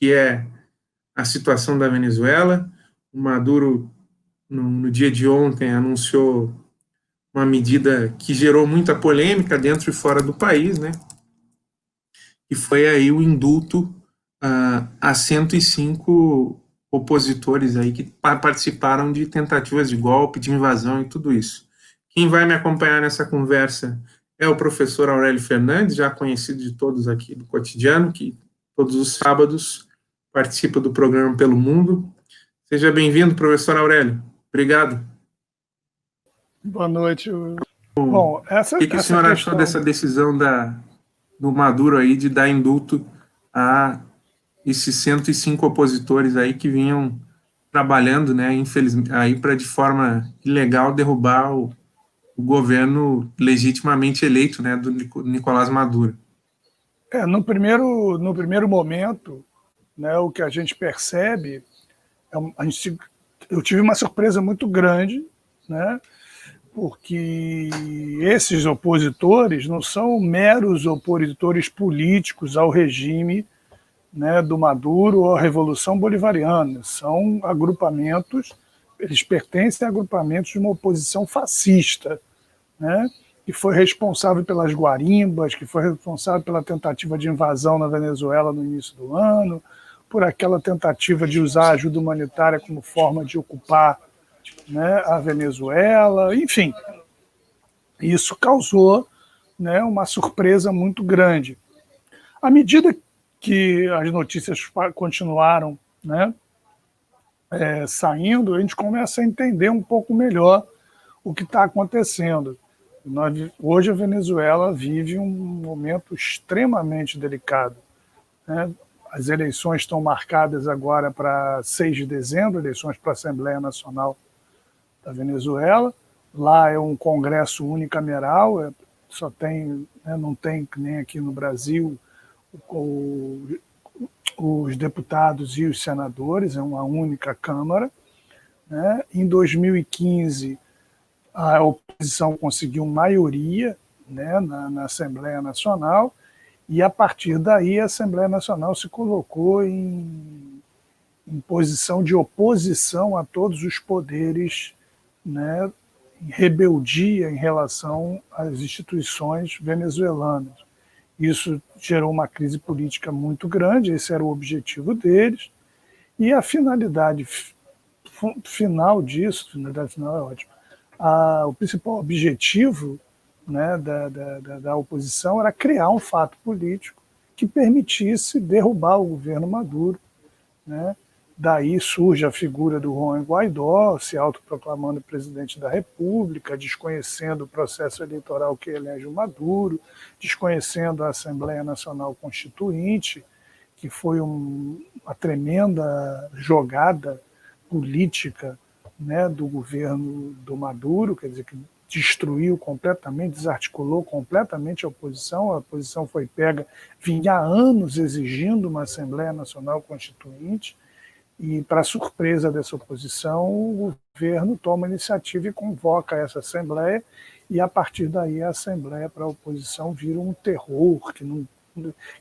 que é a situação da Venezuela. O Maduro, no dia de ontem, anunciou uma medida que gerou muita polêmica dentro e fora do país, né? E foi aí o indulto a 105 opositores aí que participaram de tentativas de golpe, de invasão e tudo isso. Quem vai me acompanhar nessa conversa é o professor Aurélio Fernandes, já conhecido de todos aqui do cotidiano, que todos os sábados participa do programa Pelo Mundo. Seja bem-vindo, professor Aurélio. Obrigado. Boa noite. Bom, o que o senhor achou dessa decisão do Maduro aí de dar indulto a esses 105 opositores aí que vinham trabalhando, né, infelizmente, aí para de forma ilegal derrubar o governo legitimamente eleito, né, do Nicolás Maduro? No primeiro momento, né, o que a gente percebe, eu tive uma surpresa muito grande, né, porque esses opositores não são meros opositores políticos ao regime, né, do Maduro ou à Revolução Bolivariana. São agrupamentos, eles pertencem a agrupamentos de uma oposição fascista, né, que foi responsável pelas guarimbas, que foi responsável pela tentativa de invasão na Venezuela no início do ano, por aquela tentativa de usar a ajuda humanitária como forma de ocupar, né, a Venezuela, enfim. Isso causou, né, uma surpresa muito grande. À medida que as notícias continuaram, né, saindo, a gente começa a entender um pouco melhor o que está acontecendo. Hoje a Venezuela vive um momento extremamente delicado, né? As eleições estão marcadas agora para 6 de dezembro, eleições para a Assembleia Nacional da Venezuela. Lá é um congresso unicameral, só tem, né, não tem nem aqui no Brasil os deputados e os senadores, é uma única Câmara, né? Em 2015, a oposição conseguiu maioria, né, na Assembleia Nacional, e a partir daí a Assembleia Nacional se colocou em posição de oposição a todos os poderes, né, em rebeldia em relação às instituições venezuelanas. Isso gerou uma crise política muito grande, esse era o objetivo deles, e a finalidade final disso, finalidade final é ótima, o principal objetivo, né, da oposição era criar um fato político que permitisse derrubar o governo Maduro, né? Daí surge a figura do Juan Guaidó, se autoproclamando presidente da República, desconhecendo o processo eleitoral que elege o Maduro, desconhecendo a Assembleia Nacional Constituinte, que foi uma tremenda jogada política, né, do governo do Maduro, quer dizer, que destruiu completamente, desarticulou completamente a oposição foi pega, vinha há anos exigindo uma Assembleia Nacional Constituinte, e, para surpresa dessa oposição, o governo toma iniciativa e convoca essa Assembleia, e a partir daí a Assembleia para a oposição vira um terror,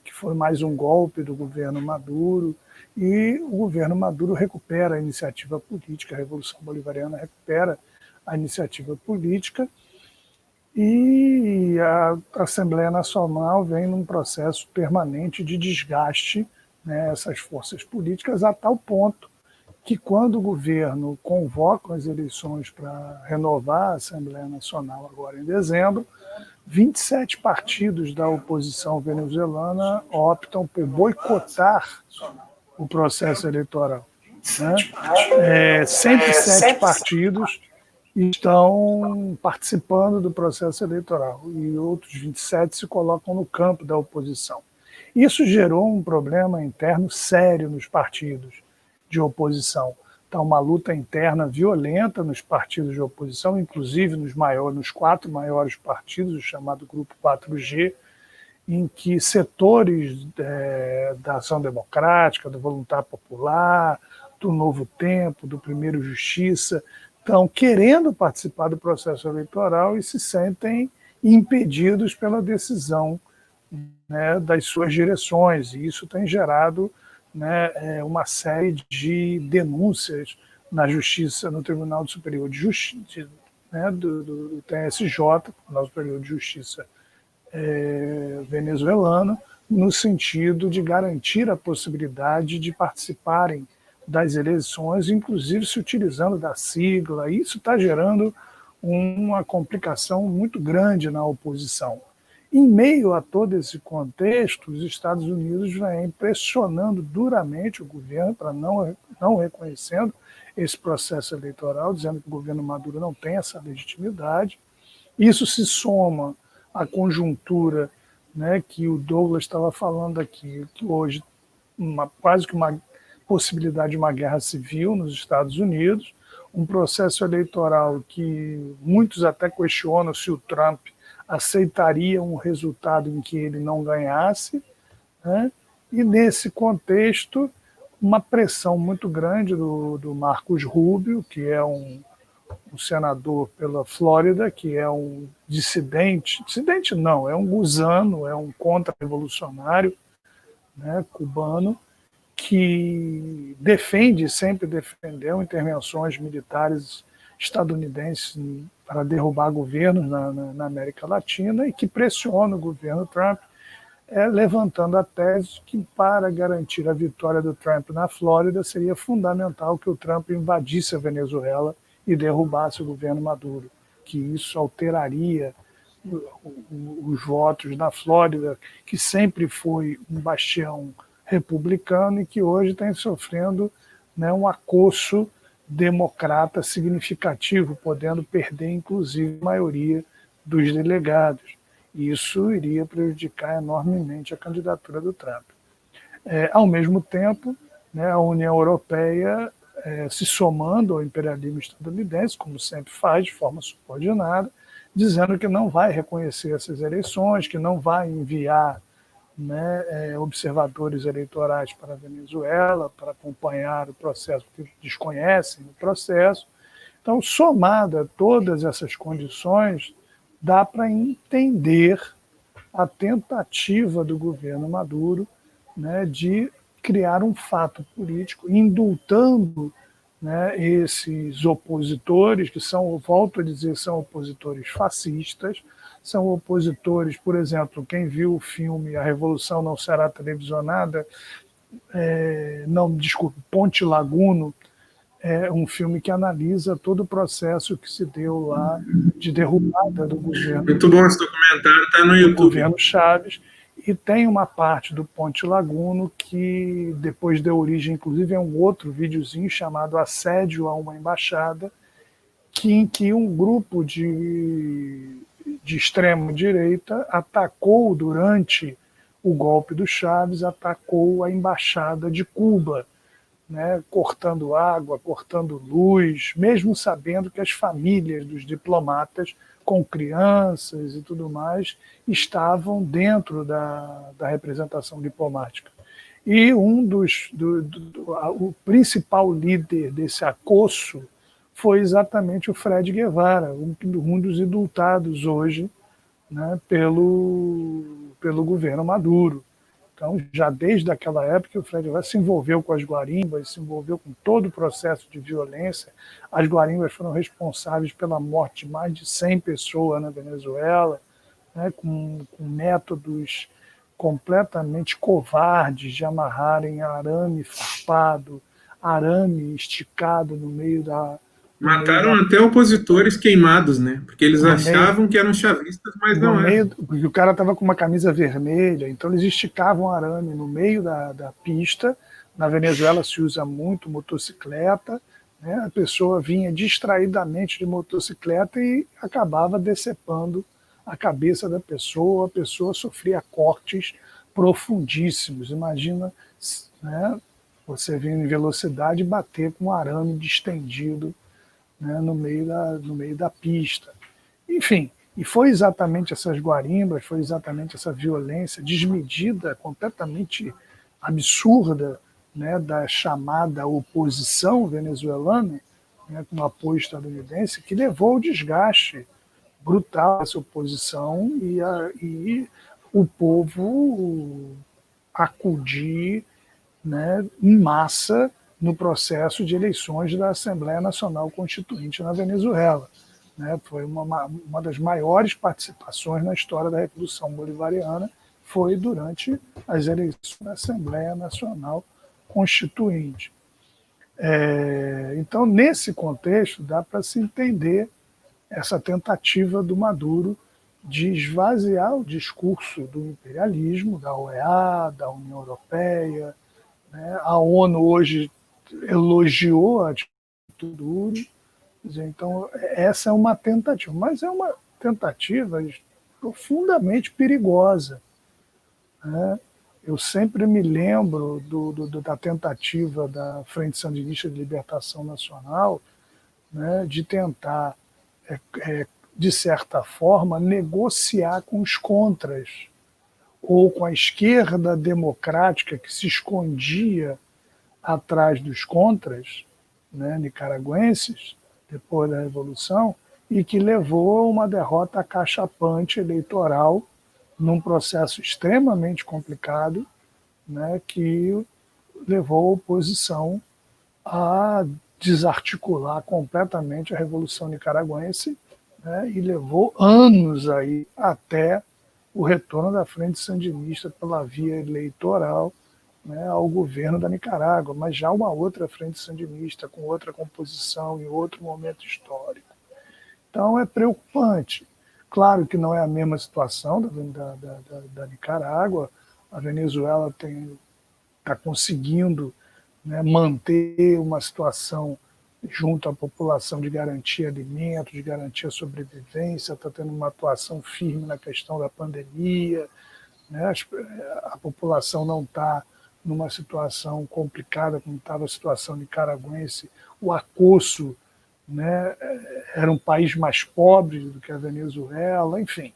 que foi mais um golpe do governo Maduro, e o governo Maduro recupera a iniciativa política, a Revolução Bolivariana recupera a iniciativa política, e a Assembleia Nacional vem num processo permanente de desgaste, né, essas forças políticas, a tal ponto que, quando o governo convoca as eleições para renovar a Assembleia Nacional agora em dezembro, 27 partidos da oposição venezuelana optam por boicotar o processo eleitoral, né? 107 partidos estão participando do processo eleitoral e outros 27 se colocam no campo da oposição. Isso gerou um problema interno sério nos partidos de oposição. Está uma luta interna violenta nos partidos de oposição, inclusive nos 4 maiores partidos, o chamado Grupo 4G, em que setores da Ação Democrática, do Voluntário Popular, do Novo Tempo, do Primeiro Justiça, estão querendo participar do processo eleitoral e se sentem impedidos pela decisão, né, das suas direções, e isso tem gerado né, uma série de denúncias na Justiça, no Tribunal Superior de Justiça, né, do TSJ, Tribunal Superior de Justiça venezuelano, no sentido de garantir a possibilidade de participarem das eleições, inclusive se utilizando da sigla. Isso está gerando uma complicação muito grande na oposição. Em meio a todo esse contexto, os Estados Unidos vêm pressionando duramente o governo para não reconhecendo esse processo eleitoral, dizendo que o governo Maduro não tem essa legitimidade. Isso se soma à conjuntura, né, que o Douglas estava falando aqui, que hoje quase que uma possibilidade de uma guerra civil nos Estados Unidos, um processo eleitoral que muitos até questionam se o Trump aceitaria um resultado em que ele não ganhasse, né? E nesse contexto, uma pressão muito grande do Marcos Rubio, que é um senador pela Flórida, que é um dissidente não, é um gusano, é um contra-revolucionário, né, cubano, que sempre defendeu intervenções militares estadunidenses para derrubar governos na América Latina e que pressiona o governo Trump, levantando a tese que, para garantir a vitória do Trump na Flórida, seria fundamental que o Trump invadisse a Venezuela e derrubasse o governo Maduro, que isso alteraria os votos na Flórida, que sempre foi um bastião republicano e que hoje está sofrendo, né, um acosso democrata significativo, podendo perder, inclusive, a maioria dos delegados. Isso iria prejudicar enormemente a candidatura do Trump. Ao mesmo tempo, né, a União Europeia se somando ao imperialismo estadunidense, como sempre faz, de forma subordinada, dizendo que não vai reconhecer essas eleições, que não vai enviar, né, observadores eleitorais para a Venezuela para acompanhar o processo, porque desconhecem o processo. Então, somada a todas essas condições, dá para entender a tentativa do governo Maduro, né, de criar um fato político, indultando, né, esses opositores, que são, volto a dizer, são opositores fascistas, são opositores, por exemplo, quem viu o filme A Revolução Não Será Televisionada, desculpe, Ponte Laguno, é um filme que analisa todo o processo que se deu lá de derrubada do governo. Muito bom esse documentário, está no YouTube. Governo Chaves, e tem uma parte do Ponte Laguno que depois deu origem, inclusive, a um outro videozinho chamado Assédio a uma Embaixada, em que um grupo de extrema-direita atacou durante o golpe do Chaves, atacou a Embaixada de Cuba, né, cortando água, cortando luz, mesmo sabendo que as famílias dos diplomatas, com crianças e tudo mais, estavam dentro da representação diplomática. E o principal líder desse acosso foi exatamente o Fred Guevara, um dos indultados hoje, né, pelo governo Maduro. Então, já desde aquela época, o Fred Guevara se envolveu com as guarimbas, se envolveu com todo o processo de violência. As guarimbas foram responsáveis pela morte de mais de 100 pessoas na Venezuela, né, com métodos completamente covardes de amarrarem arame farpado, arame esticado no meio da... Mataram até opositores queimados, né? Porque eles achavam que eram chavistas, mas não eram. O cara estava com uma camisa vermelha, então eles esticavam arame no meio da pista. Na Venezuela se usa muito motocicleta, né? A pessoa vinha distraidamente de motocicleta e acabava decepando a cabeça da pessoa, a pessoa sofria cortes profundíssimos. Imagina, né, você vir em velocidade e bater com um arame distendido, né, no meio da pista. Enfim, e foi exatamente essas guarimbas, foi exatamente essa violência desmedida, completamente absurda, né, da chamada oposição venezuelana, né, com apoio estadunidense, que levou ao desgaste brutal dessa oposição e o povo acudir né, em massa no processo de eleições da Assembleia Nacional Constituinte na Venezuela. Né? Foi uma das maiores participações na história da Revolução Bolivariana, foi durante as eleições da Assembleia Nacional Constituinte. Então, nesse contexto, dá para se entender essa tentativa do Maduro de esvaziar o discurso do imperialismo, da OEA, da União Europeia. Né? A ONU hoje elogiou a atitude do Maduro. Então, essa é uma tentativa, mas é uma tentativa profundamente perigosa. Né? Eu sempre me lembro da tentativa da Frente Sandinista de Libertação Nacional, né, de tentar, de certa forma, negociar com os contras, ou com a esquerda democrática que se escondia atrás dos contras, né, nicaragüenses, depois da Revolução, e que levou a uma derrota acachapante eleitoral num processo extremamente complicado, né, que levou a oposição a desarticular completamente a Revolução Nicaragüense, né, e levou anos aí até o retorno da Frente Sandinista pela via eleitoral, né, ao governo da Nicarágua, mas já uma outra Frente Sandinista, com outra composição em outro momento histórico. Então é preocupante. Claro que não é a mesma situação da Nicarágua. A Venezuela está conseguindo, né, manter uma situação junto à população de garantir alimentos, de garantir a sobrevivência, está tendo uma atuação firme na questão da pandemia. Né? A população não está numa situação complicada como estava a situação nicaragüense. O acoso, né, era um país mais pobre do que a Venezuela, enfim,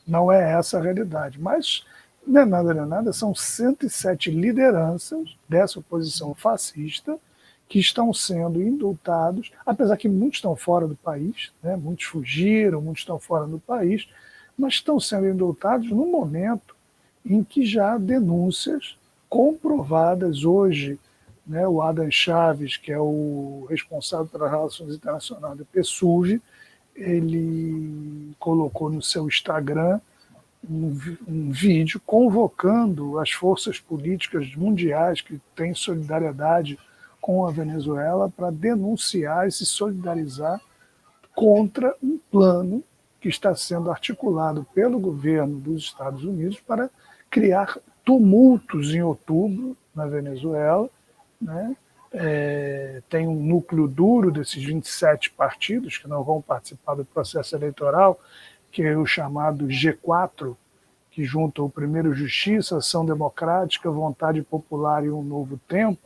não é essa a realidade. Mas, não é nada, são 107 lideranças dessa oposição fascista que estão sendo indultados, apesar que muitos estão fora do país, né, muitos fugiram, muitos estão fora do país, mas estão sendo indultados no momento em que já há denúncias comprovadas hoje. Né, o Adam Chaves, que é o responsável pelas relações internacionais do PSUV, ele colocou no seu Instagram um vídeo convocando as forças políticas mundiais que têm solidariedade com a Venezuela para denunciar e se solidarizar contra um plano que está sendo articulado pelo governo dos Estados Unidos para criar tumultos em outubro na Venezuela. Né? Tem um núcleo duro desses 27 partidos que não vão participar do processo eleitoral, que é o chamado G4, que junta o Primeiro Justiça, Ação Democrática, Vontade Popular e Um Novo Tempo,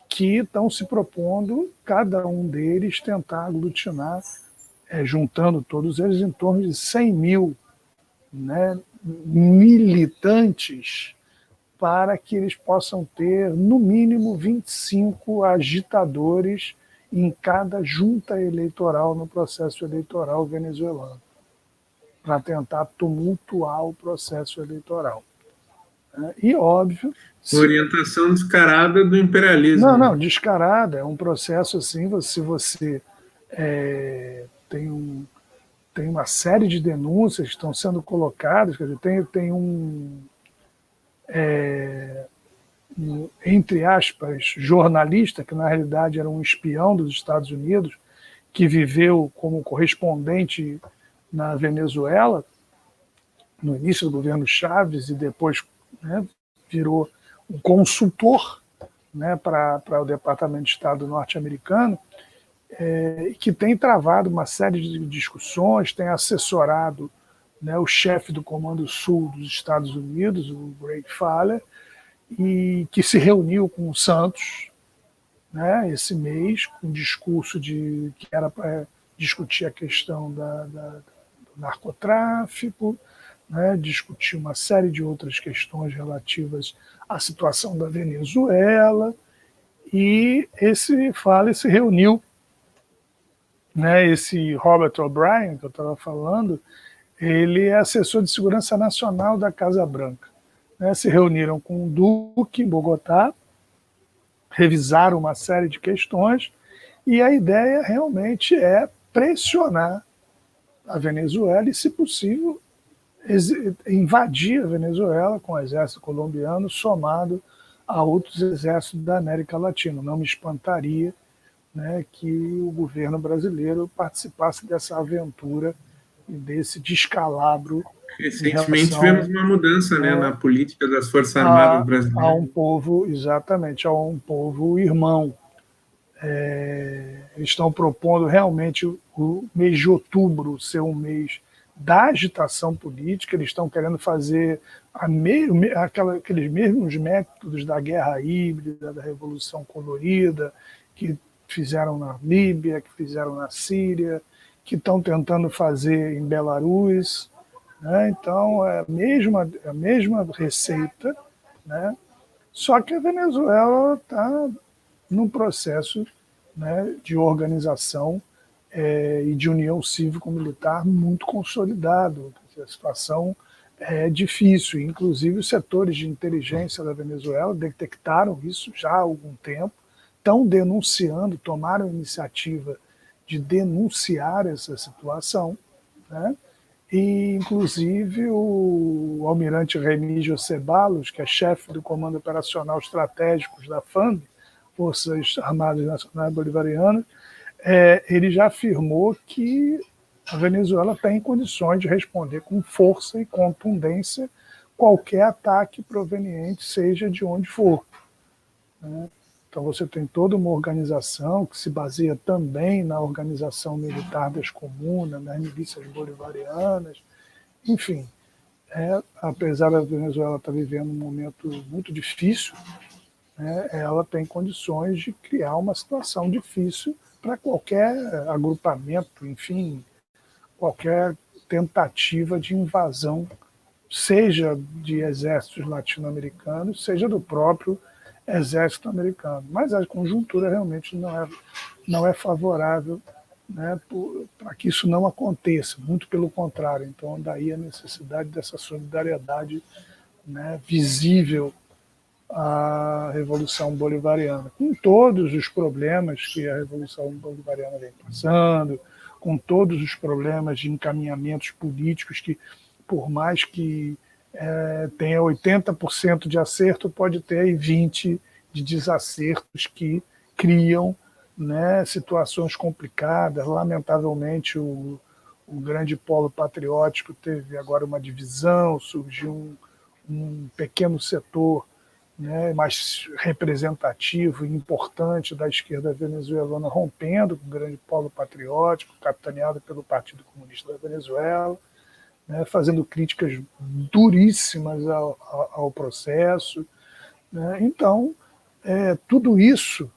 que estão se propondo, cada um deles, tentar aglutinar, juntando todos eles, em torno de 100 mil, né, militantes, para que eles possam ter, no mínimo, 25 agitadores em cada junta eleitoral no processo eleitoral venezuelano, para tentar tumultuar o processo eleitoral. E, óbvio... Orientação descarada do imperialismo. Não, descarada. É um processo assim, se você tem uma série de denúncias que estão sendo colocadas, quer dizer, tem entre aspas, jornalista, que na realidade era um espião dos Estados Unidos, que viveu como correspondente na Venezuela, no início do governo Chávez, e depois, né, virou um consultor, né, para o Departamento de Estado norte-americano, que tem travado uma série de discussões, tem assessorado, né, o chefe do Comando Sul dos Estados Unidos, o Greg Fowler, e que se reuniu com o Santos, né, esse mês, com um discurso que era para discutir a questão do narcotráfico, né, discutir uma série de outras questões relativas à situação da Venezuela, e esse Fowler se reuniu, né, esse Robert O'Brien, que eu estava falando, ele é assessor de segurança nacional da Casa Branca. Né, se reuniram com o Duque em Bogotá, revisaram uma série de questões, e a ideia realmente é pressionar a Venezuela e, se possível, invadir a Venezuela com o exército colombiano somado a outros exércitos da América Latina. Não me espantaria, né, que o governo brasileiro participasse dessa aventura e desse descalabro em Recentemente tivemos relação, uma mudança, né, na né, política das Forças Armadas a um brasileiras. povo, exatamente, a um povo irmão. Eles estão propondo realmente o mês de outubro ser um mês da agitação política, eles estão querendo fazer aqueles mesmos métodos da guerra híbrida, da Revolução Colorida, que fizeram na Líbia, que fizeram na Síria, que estão tentando fazer em Belarus, né? Então, é a mesma receita, né? Só que a Venezuela está num processo, né, de organização e de união cívico-militar muito consolidado. A situação é difícil, inclusive os setores de inteligência da Venezuela detectaram isso já há algum tempo, estão denunciando, tomaram iniciativa de denunciar essa situação, né? E, inclusive, o almirante Remígio Ceballos, que é chefe do Comando Operacional Estratégicos da FAMB, Forças Armadas Nacionais Bolivarianas, ele já afirmou que a Venezuela tem condições de responder com força e contundência qualquer ataque proveniente, seja de onde for, né? Então você tem toda uma organização que se baseia também na organização militar das comunas, nas milícias bolivarianas, enfim. Apesar da Venezuela estar vivendo um momento muito difícil, né, ela tem condições de criar uma situação difícil para qualquer agrupamento, enfim, qualquer tentativa de invasão, seja de exércitos latino-americanos, seja do próprio exército americano. Mas a conjuntura realmente não é favorável, né, para que isso não aconteça, muito pelo contrário. Então, daí a necessidade dessa solidariedade, né, visível à Revolução Bolivariana, com todos os problemas que a Revolução Bolivariana vem passando, com todos os problemas de encaminhamentos políticos que, por mais que tenha 80% de acerto, pode ter aí 20% de desacertos que criam, né, situações complicadas. Lamentavelmente, o grande polo patriótico teve agora uma divisão, surgiu um pequeno setor, né, mais representativo e importante da esquerda venezuelana, rompendo com o grande polo patriótico, capitaneado pelo Partido Comunista da Venezuela, né, fazendo críticas duríssimas ao processo, né? Então, tudo isso,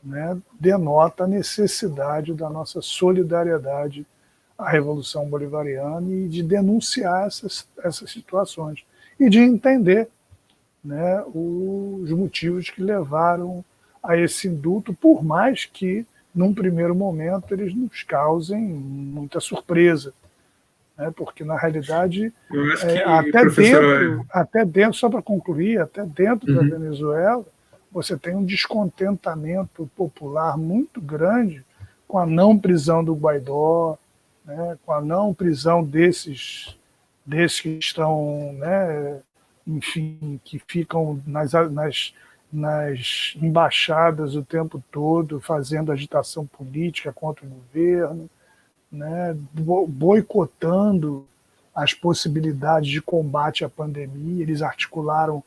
né, denota a necessidade da nossa solidariedade à Revolução Bolivariana e de denunciar essas situações e de entender, né, os motivos que levaram a esse indulto, por mais que, num primeiro momento, eles nos causem muita surpresa, né, porque, na realidade, Eu acho que, professor... até dentro, só para concluir, até dentro da Uhum. Venezuela, você tem um descontentamento popular muito grande com a não prisão do Guaidó, né, com a não prisão desses que estão, né, enfim, que ficam nas embaixadas o tempo todo, fazendo agitação política contra o governo, né, boicotando as possibilidades de combate à pandemia. Eles articularam,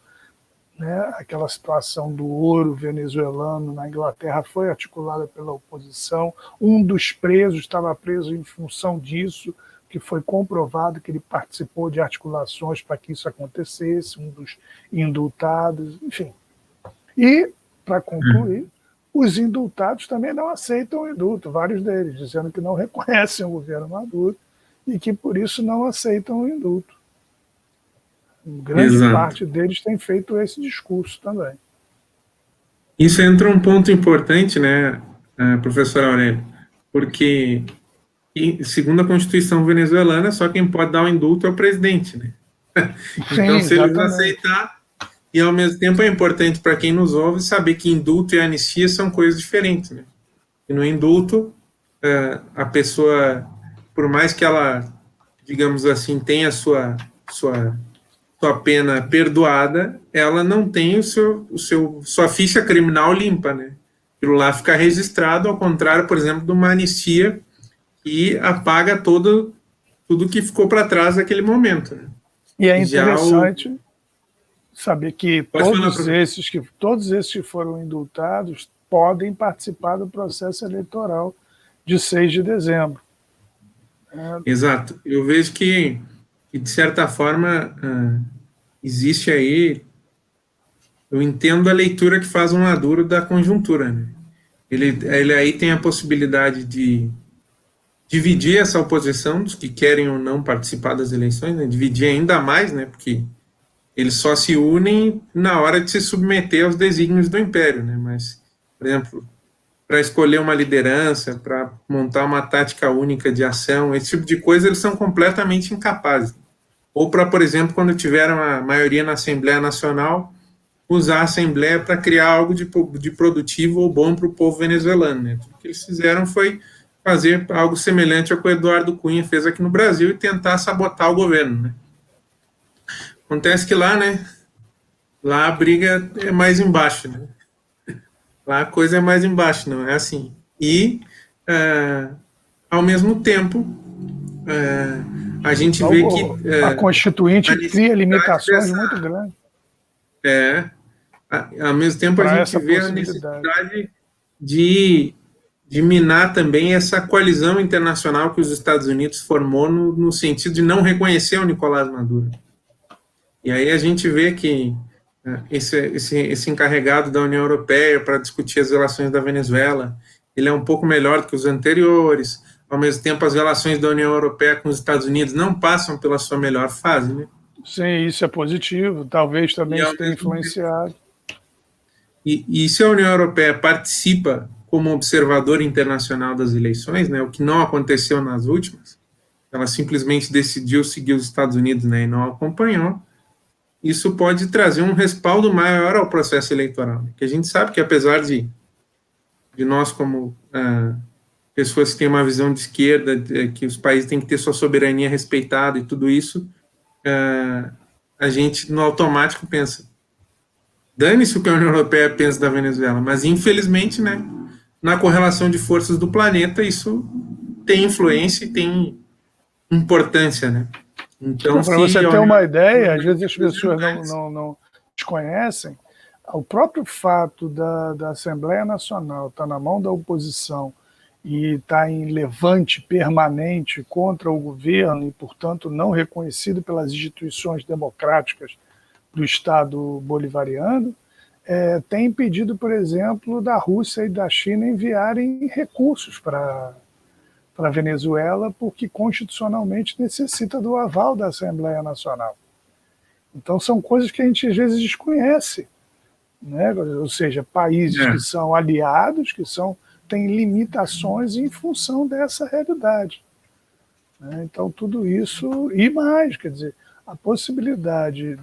né, aquela situação do ouro venezuelano na Inglaterra, foi articulada pela oposição. Um dos presos estava preso em função disso, que foi comprovado que ele participou de articulações para que isso acontecesse, um dos indultados, enfim. E, para concluir, os indultados também não aceitam o indulto, vários deles, dizendo que não reconhecem o governo Maduro e que, por isso, não aceitam o indulto. Grande Exato. parte deles tem feito esse discurso também. Isso entra um ponto importante, né, professor Aurélio, porque, segundo a Constituição venezuelana, só quem pode dar o indulto é o presidente, né? Sim, Então, se eles exatamente. aceitar, E, ao mesmo tempo, é importante para quem nos ouve saber que indulto e anistia são coisas diferentes, né? E no indulto, a pessoa, por mais que ela, digamos assim, tenha sua pena perdoada, ela não tem sua ficha criminal limpa, né? Aquilo lá fica registrado, ao contrário, por exemplo, de uma anistia que apaga tudo que ficou para trás naquele momento. Né? E é Já interessante saber que Pode falar, professor. todos esses que foram indultados podem participar do processo eleitoral de 6 de dezembro. Exato. Eu vejo que de certa forma, existe aí. Eu entendo a leitura que faz o Maduro da conjuntura. Né? Ele aí tem a possibilidade de dividir essa oposição dos que querem ou não participar das eleições, né? Dividir ainda mais, né? Porque eles só se unem na hora de se submeter aos desígnios do império, né? Mas, por exemplo, para escolher uma liderança, para montar uma tática única de ação, esse tipo de coisa, eles são completamente incapazes. Ou para, por exemplo, quando tiveram a maioria na Assembleia Nacional, usar a Assembleia para criar algo de produtivo ou bom para o povo venezuelano. Né? O que eles fizeram foi fazer algo semelhante ao que o Eduardo Cunha fez aqui no Brasil e tentar sabotar o governo. Né? Acontece que lá, né, lá a briga é mais embaixo, né? Lá a coisa é mais embaixo, não é assim. E, ao mesmo tempo, a gente vê que A Constituinte cria limitações muito dessa, grandes ao mesmo tempo a para gente essa vê a possibilidade. necessidade de, de minar também essa coalizão internacional que os Estados Unidos formou no sentido de não reconhecer o Nicolás Maduro. E aí a gente vê que esse encarregado da União Europeia para discutir as relações da Venezuela, ele é um pouco melhor do que os anteriores. Ao mesmo tempo, as relações da União Europeia com os Estados Unidos não passam pela sua melhor fase, né? Sim, isso é positivo. Talvez também E isso tenha influenciado. E se a União Europeia participa como observador internacional das eleições, né, o que não aconteceu nas últimas, ela simplesmente decidiu seguir os Estados Unidos, né, e não acompanhou, isso pode trazer um respaldo maior ao processo eleitoral. Né, que a gente sabe que, apesar de nós, como pessoas que têm uma visão de esquerda, que os países têm que ter sua soberania respeitada e tudo isso, a gente, no automático, pensa, dane-se o que a União Europeia pensa da Venezuela, mas infelizmente, né, na correlação de forças do planeta, isso tem influência e tem importância, né? Então, Para se você a ter União uma ideia, às vezes as Europeia pessoas não desconhecem, o próprio fato da Assembleia Nacional estar na mão da oposição e estar em levante permanente contra o governo e, portanto, não reconhecido pelas instituições democráticas do Estado bolivariano, tem impedido, por exemplo, da Rússia e da China enviarem recursos para a Venezuela, porque constitucionalmente necessita do aval da Assembleia Nacional. Então são coisas que a gente às vezes desconhece, né? Ou seja, países que são aliados, têm limitações em função dessa realidade. Né? Então tudo isso, e mais, quer dizer, a possibilidade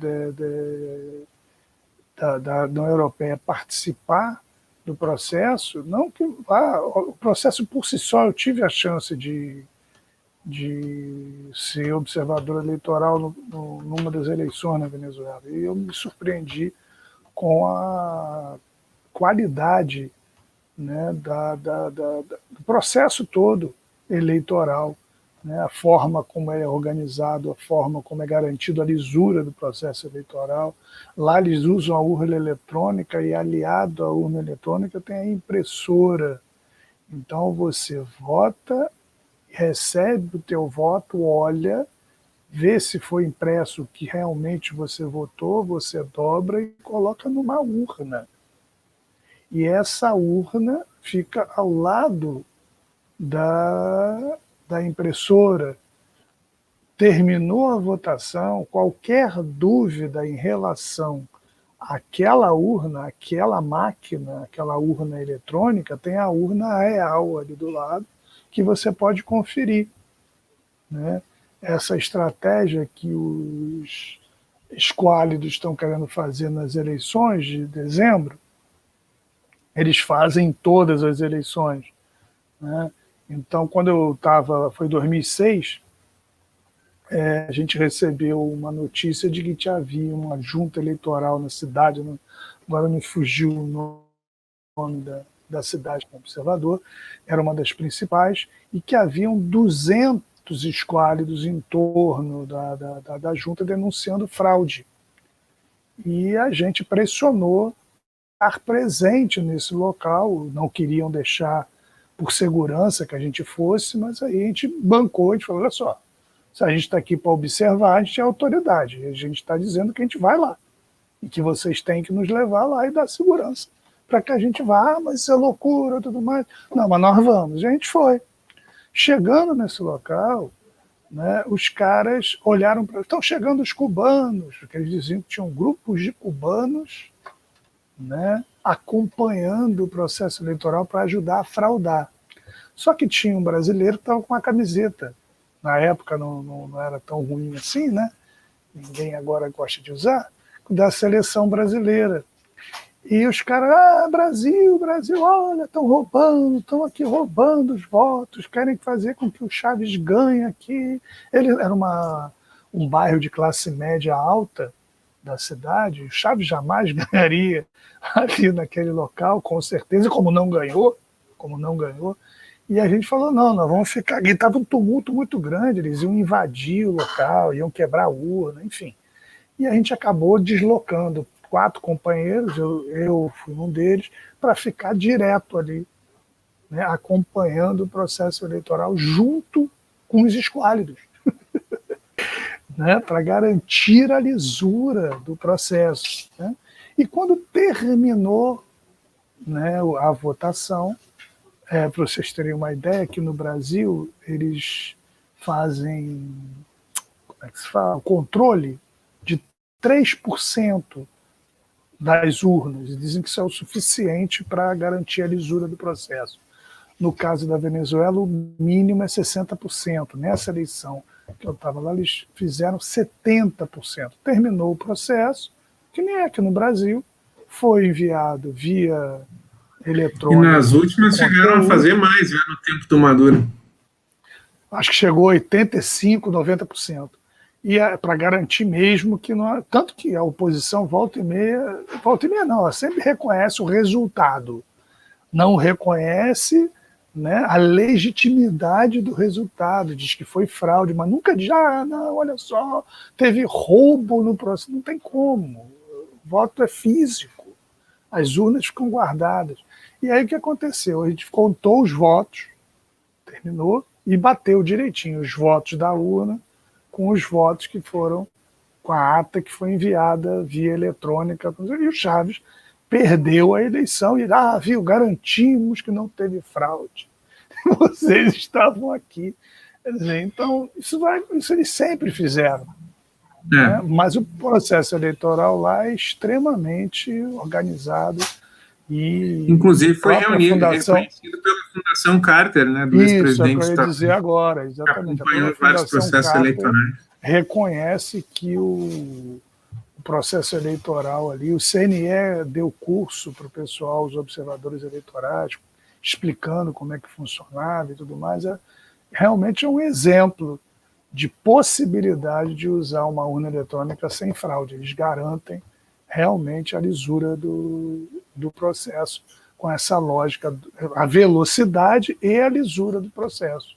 da União Europeia participar do processo, não que o processo por si só, eu tive a chance de ser observador eleitoral numa das eleições na Venezuela, e eu me surpreendi com a qualidade, né, do processo todo eleitoral, né, a forma como é organizado, a forma como é garantido a lisura do processo eleitoral. Lá eles usam a urna eletrônica e, aliado à urna eletrônica, tem a impressora. Então você vota, recebe o teu voto, olha, vê se foi impresso o que realmente você votou, você dobra e coloca numa urna. E essa urna fica ao lado da impressora. Terminou a votação, qualquer dúvida em relação àquela urna, àquela máquina, aquela urna eletrônica, tem a urna real ali do lado, que você pode conferir. Né? Essa estratégia que os esquálidos estão querendo fazer nas eleições de dezembro, eles fazem em todas as eleições, né? Então, quando eu estava, foi 2006, a gente recebeu uma notícia de que havia uma junta eleitoral na cidade, agora me fugiu o nome da cidade como observador, era uma das principais, e que haviam 200 esquálidos em torno da junta denunciando fraude. E a gente pressionou estar presente nesse local, não queriam deixar por segurança que a gente fosse, mas aí a gente bancou, a gente falou, olha só, se a gente está aqui para observar, a gente é autoridade, a gente está dizendo que a gente vai lá, e que vocês têm que nos levar lá e dar segurança, para que a gente vá, mas isso é loucura e tudo mais. Não, mas nós vamos. E a gente foi. Chegando nesse local, né, os caras olharam para... Estão chegando os cubanos, porque eles diziam que tinham grupos de cubanos, né, acompanhando o processo eleitoral para ajudar a fraudar. Só que tinha um brasileiro que estava com uma camiseta. Na época não era tão ruim assim, né? Ninguém agora gosta de usar, da seleção brasileira. E os caras, Brasil, olha, estão aqui roubando os votos, querem fazer com que o Chaves ganhe aqui. Ele era um bairro de classe média alta da cidade, o Chaves jamais ganharia ali naquele local, com certeza, como não ganhou. E a gente falou, não, nós vamos ficar aqui. Estava um tumulto muito grande, eles iam invadir o local, iam quebrar a urna, enfim. E a gente acabou deslocando 4 companheiros, eu fui um deles, para ficar direto ali, né, acompanhando o processo eleitoral junto com os esquálidos, né, para garantir a lisura do processo, né? E quando terminou, né, a votação, para vocês terem uma ideia, aqui no Brasil eles fazem, como é que se fala, o controle de 3% das urnas, e dizem que isso é o suficiente para garantir a lisura do processo. No caso da Venezuela, o mínimo é 60%. Nessa eleição que eu estava lá, eles fizeram 70%. Terminou o processo, que nem é aqui no Brasil, foi enviado via eletrônica. E nas últimas chegaram a fazer mais, já no tempo do Maduro. Acho que chegou a 85%, 90%. E para garantir mesmo que não. Tanto que a oposição volta e meia não, ela sempre reconhece o resultado. Não reconhece, né, a legitimidade do resultado, diz que foi fraude, mas nunca diz, não, olha só, teve roubo no processo. Não tem como. O voto é físico. As urnas ficam guardadas. E aí o que aconteceu? A gente contou os votos, terminou, e bateu direitinho os votos da urna com os votos que foram, com a ata que foi enviada via eletrônica. E o Chaves perdeu a eleição e, viu, garantimos que não teve fraude. Vocês estavam aqui. Quer dizer, então, isso eles sempre fizeram. Né? Mas o processo eleitoral lá é extremamente organizado. E inclusive foi reconhecido pela Fundação Carter, né, do ex-presidente. Isso é o que eu ia dizer agora, exatamente. Acompanhou vários processos eleitorais. Reconhece que o processo eleitoral ali, o CNE deu curso para o pessoal, os observadores eleitorais, explicando como é que funcionava e tudo mais. Realmente é um exemplo de possibilidade de usar uma urna eletrônica sem fraude. Eles garantem realmente a lisura do processo, com essa lógica, a velocidade e a lisura do processo,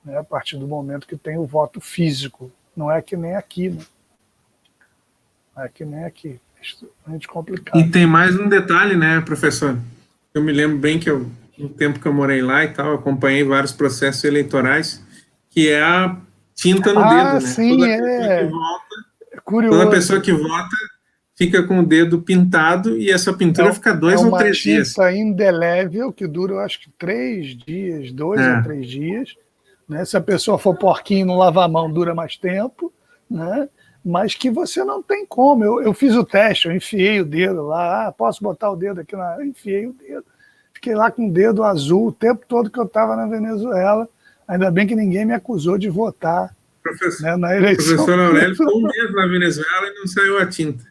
né, a partir do momento que tem o voto físico. Não é que nem aqui, né? Não é que nem aqui. É muito complicado. E tem mais um detalhe, né, professor? Eu me lembro bem que no tempo que eu morei lá e tal, acompanhei vários processos eleitorais, que é a tinta no dedo, né? Sim, toda pessoa que vota fica com o dedo pintado e essa pintura fica 2 ou 3 dias. É uma tinta indelével que dura, eu acho que 3 dias, 2 a 3 dias. Né? Se a pessoa for porquinho e não lavar a mão, dura mais tempo, né? Mas que você não tem como. Eu fiz o teste, eu enfiei o dedo lá, posso botar o dedo aqui? Eu enfiei o dedo. Fiquei lá com o dedo azul o tempo todo que eu estava na Venezuela. Ainda bem que ninguém me acusou de votar Professor, né, na eleição. professor Aurélio ficou um mês na Venezuela e não saiu a tinta.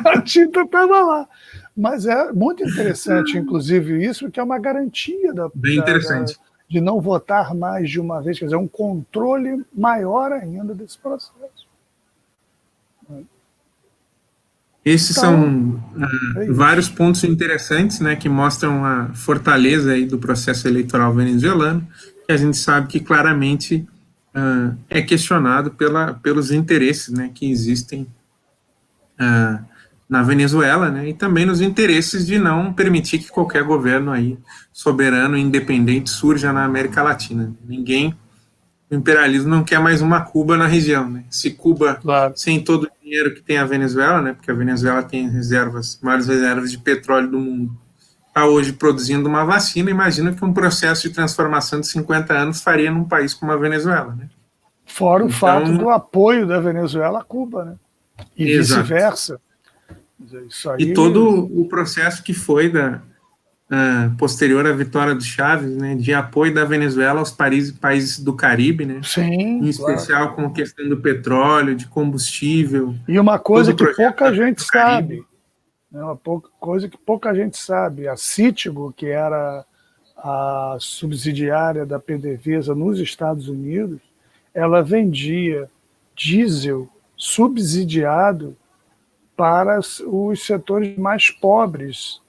A tinta estava lá. Mas é muito interessante, inclusive, isso, porque é uma garantia Bem interessante. de não votar mais de uma vez, quer dizer, um controle maior ainda desse processo. Esses Então, são é vários pontos interessantes, né, que mostram a fortaleza aí do processo eleitoral venezuelano, que a gente sabe que claramente é questionado pelos interesses, né, que existem na Venezuela, né, e também nos interesses de não permitir que qualquer governo aí soberano e independente surja na América Latina. O imperialismo não quer mais uma Cuba na região, né? Se Cuba, claro. sem todo o dinheiro que tem a Venezuela, né? Porque a Venezuela tem maiores reservas de petróleo do mundo, está hoje produzindo uma vacina, imagina que um processo de transformação de 50 anos faria num país como a Venezuela, né? Fora o fato Então, do apoio da Venezuela à Cuba, né? E exato. vice-versa. Isso E aí. todo o processo que foi posterior à vitória do Chávez, né, de apoio da Venezuela aos países do Caribe, né, Sim, em claro. especial com a questão do petróleo, de combustível, E uma todo coisa o que projeto pouca gente do Caribe. sabe, né, coisa que pouca gente sabe, a Citgo, que era a subsidiária da PDVSA nos Estados Unidos, ela vendia diesel subsidiado para os setores mais pobres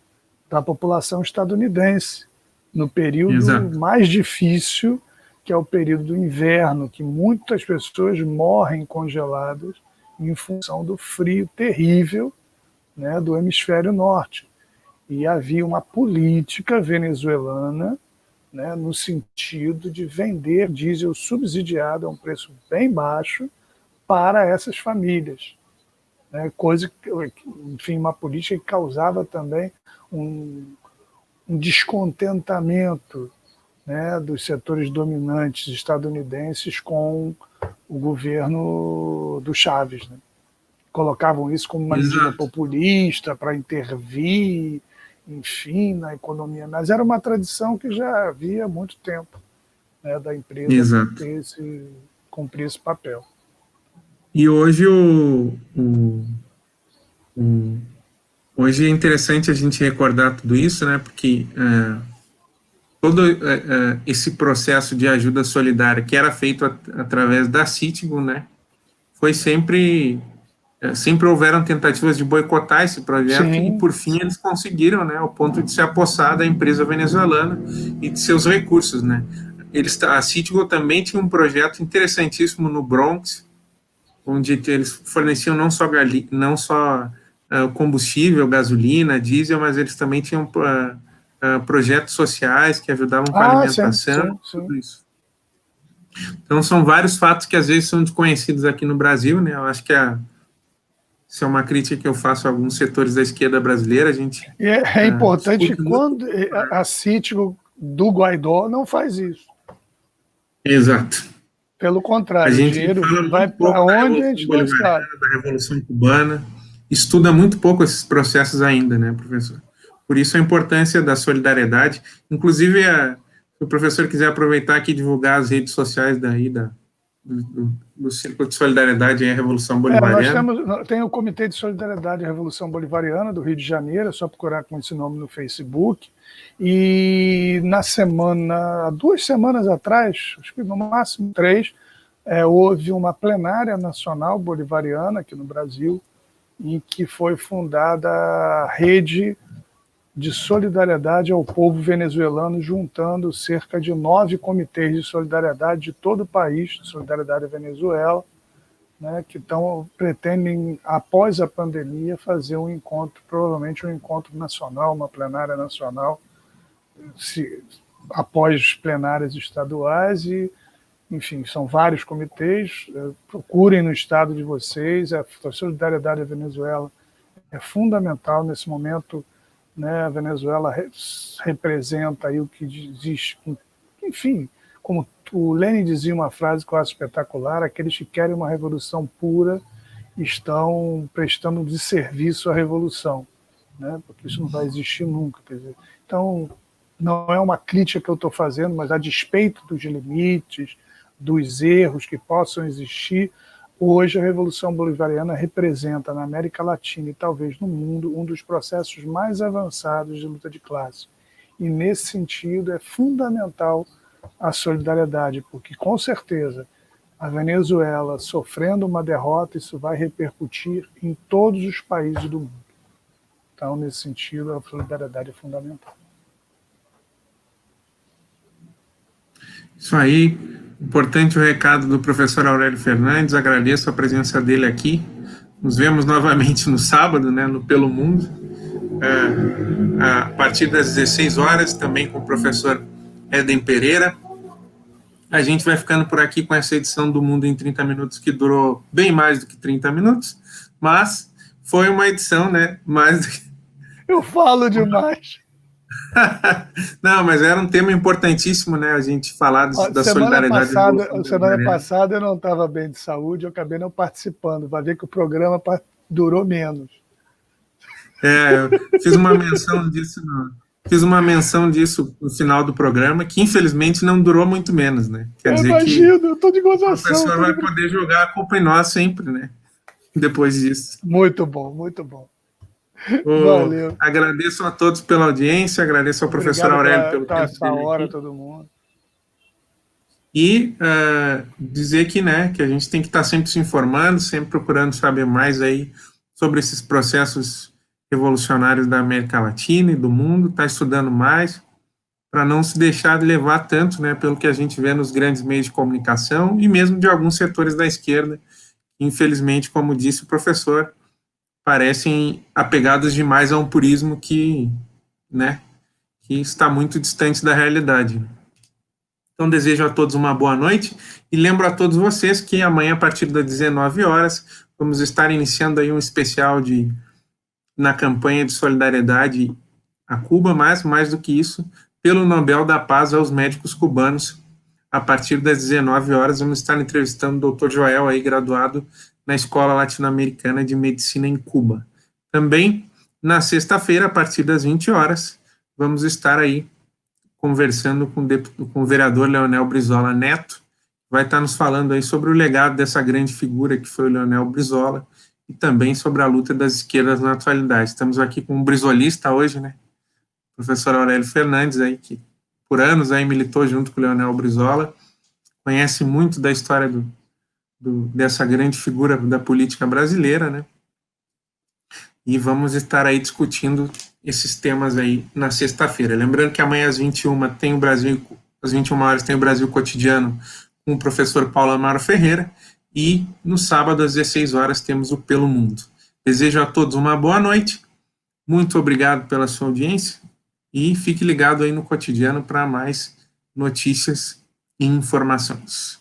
da população estadunidense, no período Exato, mais difícil, que é o período do inverno, que muitas pessoas morrem congeladas em função do frio terrível, né, do hemisfério norte. E havia uma política venezuelana, né, no sentido de vender diesel subsidiado a um preço bem baixo para essas famílias. Né, coisa que, enfim, uma política que causava também um descontentamento, né, dos setores dominantes estadunidenses com o governo do Chávez. Né? Colocavam isso como uma medida exato, populista para intervir, enfim, na economia. Mas era uma tradição que já havia há muito tempo, né, da empresa exato. cumprir esse papel. E hoje o- hoje é interessante a gente recordar tudo isso, né? Porque todo esse processo de ajuda solidária que era feito através da Citigo, né? Foi sempre houveram tentativas de boicotar esse projeto e Sim, por fim eles conseguiram, né? Ao ponto de se apossar da empresa venezuelana e de seus recursos, né? A Citigo também tinha um projeto interessantíssimo no Bronx, onde eles forneciam não só combustível, gasolina, diesel, mas eles também tinham projetos sociais que ajudavam com a sim, alimentação, sim, sim. tudo isso. Então são vários fatos que às vezes são desconhecidos aqui no Brasil, né? Eu acho que isso é uma crítica que eu faço a alguns setores da esquerda brasileira. A gente E é importante que discute muito. quando a Citgo do Guaidó não faz isso. Exato. Pelo A contrário, o gente dinheiro fala vai muito para pouco da onde a Revolução gente não sabe. Bolivariana, da Revolução Cubana, estuda muito pouco esses processos ainda, né, professor? Por isso a importância da solidariedade. Inclusive, se o professor quiser aproveitar aqui e divulgar as redes sociais do Círculo de Solidariedade e a Revolução Nós Bolivariana. tem o Comitê de Solidariedade e Revolução Bolivariana do Rio de Janeiro, é só procurar com esse nome no Facebook. E há 2 semanas atrás, acho que no máximo 3, houve uma plenária nacional bolivariana aqui no Brasil, em que foi fundada a Rede de Solidariedade ao Povo Venezuelano, juntando cerca de 9 comitês de solidariedade de todo o país, de solidariedade à Venezuela, né, que pretendem, após a pandemia, fazer um encontro, provavelmente um encontro nacional, uma plenária nacional, após plenárias estaduais e, enfim, são vários comitês, procurem no estado de vocês, a solidariedade à Venezuela é fundamental nesse momento, né, a Venezuela representa aí o que existe, enfim, como o Lenin dizia uma frase que eu acho espetacular: aqueles que querem uma revolução pura estão prestando de serviço à revolução, né? Porque isso não vai existir nunca. Quer dizer, então, não é uma crítica que eu estou fazendo, mas a despeito dos limites, dos erros que possam existir. Hoje, a Revolução Bolivariana representa na América Latina e talvez no mundo um dos processos mais avançados de luta de classe. E, nesse sentido, é fundamental a solidariedade, porque, com certeza, a Venezuela sofrendo uma derrota, isso vai repercutir em todos os países do mundo. Então, nesse sentido, a solidariedade é fundamental. Isso aí. Importante o recado do professor Aurélio Fernandes, agradeço a presença dele aqui. Nos vemos novamente no sábado, né, no Pelo Mundo, a partir das 16 horas, também com o professor Éden Pereira. A gente vai ficando por aqui com essa edição do Mundo em 30 Minutos, que durou bem mais do que 30 minutos, mas foi uma edição, né, mais do que... Eu falo demais. Não, mas era um tema importantíssimo, né? A gente falar da solidariedade. Semana passada eu não estava bem de saúde, eu acabei não participando. Vai ver que o programa durou menos. Eu fiz uma menção disso no final do programa, que infelizmente não durou muito menos, né? Quer dizer imagino, eu tô de gozação. O professor vai poder jogar a culpa em nós sempre, né? Depois disso. Muito bom, muito bom. Valeu. Agradeço a todos pela audiência, agradeço ao professor Aurélio pelo tempo essa hora, aqui. Todo mundo. E dizer que, né, que a gente tem que estar sempre se informando, sempre procurando saber mais aí sobre esses processos revolucionários da América Latina e do mundo, estar estudando mais, para não se deixar de levar tanto, né, pelo que a gente vê nos grandes meios de comunicação e mesmo de alguns setores da esquerda, que, infelizmente, como disse o professor, parecem apegados demais a um purismo que, né, que está muito distante da realidade. Então, desejo a todos uma boa noite e lembro a todos vocês que amanhã, a partir das 19 horas, vamos estar iniciando aí um especial na campanha de solidariedade a Cuba, mas, mais do que isso, pelo Nobel da Paz aos médicos cubanos. A partir das 19 horas, vamos estar entrevistando o Dr. Joel, aí, graduado na Escola Latino-Americana de Medicina em Cuba. Também, na sexta-feira, a partir das 20 horas, vamos estar aí conversando com o vereador Leonel Brizola Neto, vai estar nos falando aí sobre o legado dessa grande figura que foi o Leonel Brizola e também sobre a luta das esquerdas na atualidade. Estamos aqui com um brizolista hoje, né? O professor Aurélio Fernandes, aí, que por anos aí militou junto com o Leonel Brizola, conhece muito da história dessa grande figura da política brasileira, né? E vamos estar aí discutindo esses temas aí na sexta-feira. Lembrando que amanhã às 21 tem o Brasil, às 21 horas tem o Brasil Cotidiano com o professor Paulo Amaro Ferreira e no sábado às 16 horas temos o Pelo Mundo. Desejo a todos uma boa noite. Muito obrigado pela sua audiência e fique ligado aí no Cotidiano para mais notícias e informações.